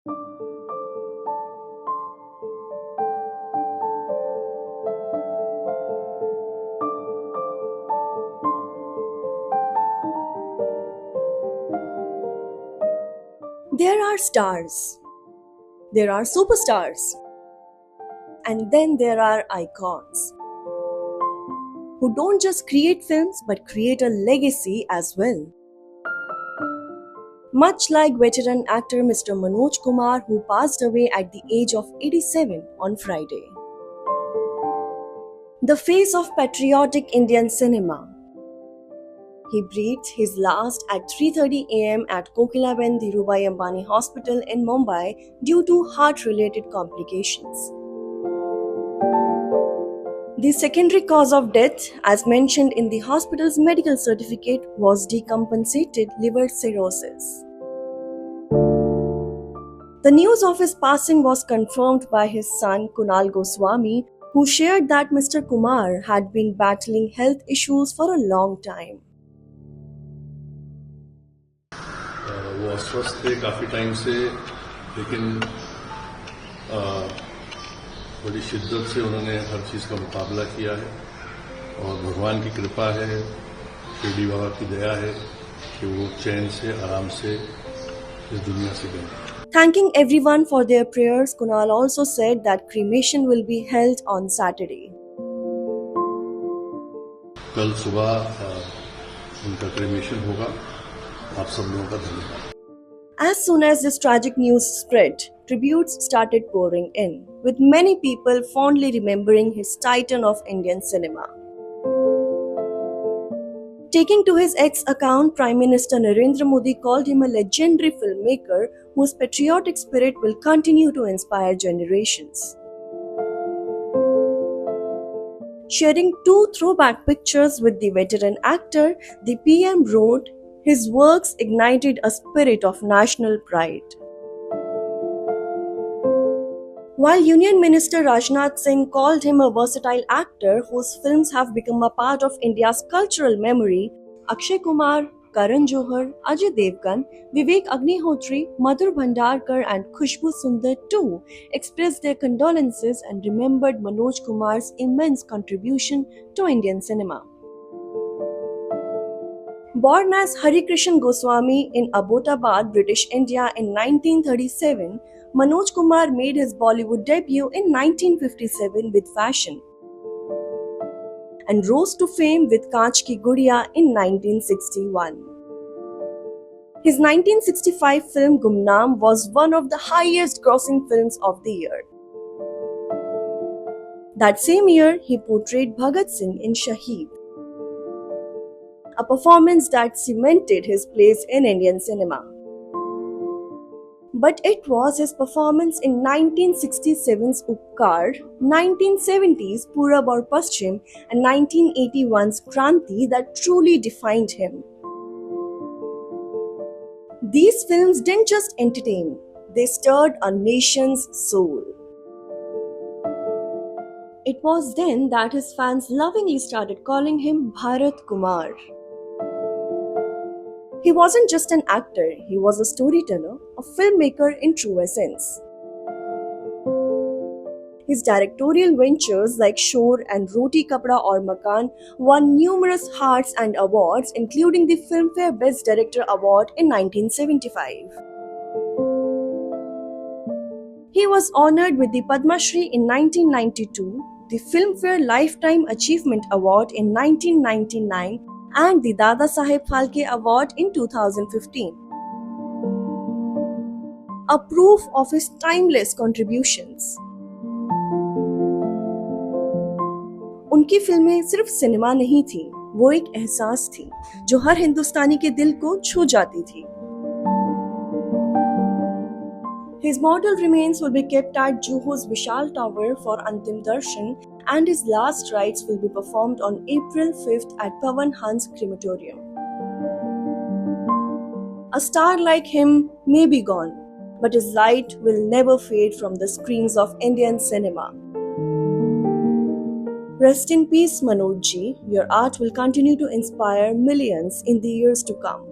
There are stars, there are superstars, and then there are icons who don't just create films but create a legacy as well. Much like veteran actor Mr. Manoj Kumar, who passed away at the age of 87 on Friday. The face of patriotic Indian cinema. He breathed his last at 3:30 a.m. at Kokilaben Dhirubhai Ambani Hospital in Mumbai due to heart-related complications. The secondary cause of death, as mentioned in the hospital's medical certificate, was decompensated liver cirrhosis. The news of his passing was confirmed by his son Kunal Goswami, who shared that Mr. Kumar had been battling health issues for a long time. वो अस्वस्थ थे काफ़ी time से, लेकिन बड़ी शिद्दत से उन्होंने हर चीज़ का मुकाबला किया है और भगवान की कृपा है, शिरडी बाबा की दया है कि वो चैन से आराम से इस दुनिया से गए. Thanking everyone for their prayers, Kunal also said that cremation will be held on Saturday. कल सुबह उनका क्रेमेशन होगा. आप सब लोगों का धन्यवाद. As soon as this tragic news spread, tributes started pouring in, with many people fondly remembering his titan of Indian cinema. Taking to his X account, Prime Minister Narendra Modi called him a legendary filmmaker whose patriotic spirit will continue to inspire generations. Sharing two throwback pictures with the veteran actor, the PM wrote, "His works ignited a spirit of national pride." While Union Minister Rajnath Singh called him a versatile actor whose films have become a part of India's cultural memory, Akshay Kumar, Karan Johar, Ajay Devgan, Vivek Agnihotri, Madhur Bhandarkar and Khushbu Sundar too expressed their condolences and remembered Manoj Kumar's immense contribution to Indian cinema. Born as Hari Krishan Goswami in Abbottabad, British India in 1937, Manoj Kumar made his Bollywood debut in 1957 with Fashion and rose to fame with Kaanch Ki Gudiya in 1961. His 1965 film Gumnaam was one of the highest grossing films of the year. That same year, he portrayed Bhagat Singh in Shaheed, a performance that cemented his place in Indian cinema. But it was his performance in 1967's Upkar, 1970's Purab Aur Paschim and 1981's Kranti that truly defined him. These films didn't just entertain, they stirred a nation's soul. It was then that his fans lovingly started calling him Bharat Kumar. He wasn't just an actor, he was a storyteller, a filmmaker in true essence. His directorial ventures like Shor and Roti Kapda Aur Makan won numerous hearts and awards, including the Filmfare Best Director Award in 1975. He was honored with the Padma Shri in 1992, the Filmfare Lifetime Achievement Award in 1999, and the Dada Saheb Phalke Award in 2015. A proof of his timeless contributions. उनकी फिल्में सिर्फ cinema नहीं थी, वो एक एहसास थी जो हर हिंदुस्तानी के दिल को छू जाती थी. His mortal remains will be kept at Juhu's Vishal Tower for Antim Darshan, and his last rites will be performed on April 5th at Pawan Hans Crematorium. A star like him may be gone, but his light will never fade from the screens of Indian cinema. Rest in peace, Manoj ji. Your art will continue to inspire millions in the years to come.